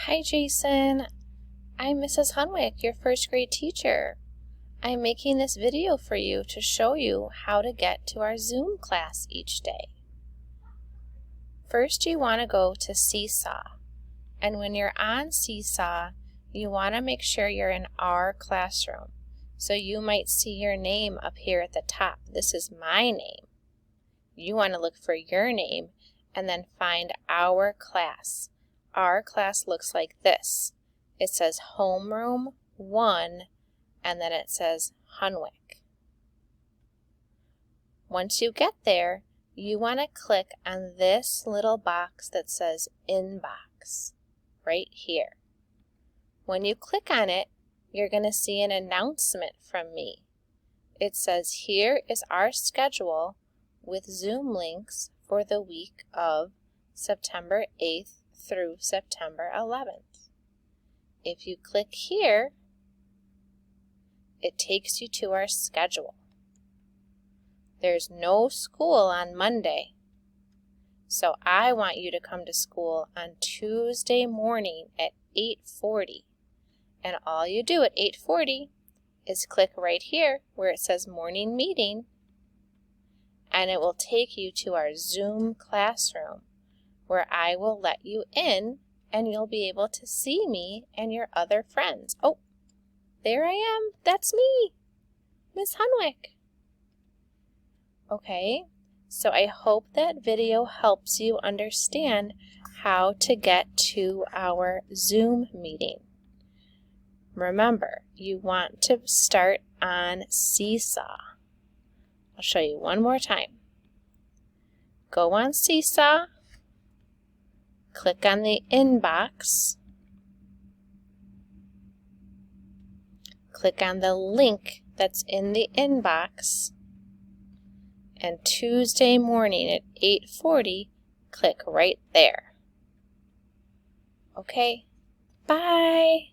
Hi, Jason. I'm Mrs. Hunwick, your first grade teacher. I'm making this video for you to show you how to get to our Zoom class each day. First, you want to go to Seesaw. And when you're on Seesaw, you want to make sure you're in our classroom. So you might see your name up here at the top. This is my name. You want to look for your name and then find our class. Our class looks like this. It says Homeroom 1 and then it says Hunwick. Once you get there, you want to click on this little box that says Inbox right here. When you click on it, you're going to see an announcement from me. It says, here is our schedule with Zoom links for the week of September 8th through September 11th. If you click here, it takes you to our schedule. There's no school on Monday, so I want you to come to school on Tuesday morning at 8:40. And all you do at 8:40 is click right here where it says morning meeting, and it will take you to our Zoom classroom where I will let you in and you'll be able to see me and your other friends. Oh, there I am. That's me, Miss Hunwick. Okay, so I hope that video helps you understand how to get to our Zoom meeting. Remember, you want to start on Seesaw. I'll show you one more time. Go on Seesaw, click on the inbox, click on the link that's in the inbox, and Tuesday morning at 8:40, click right there. Okay, bye.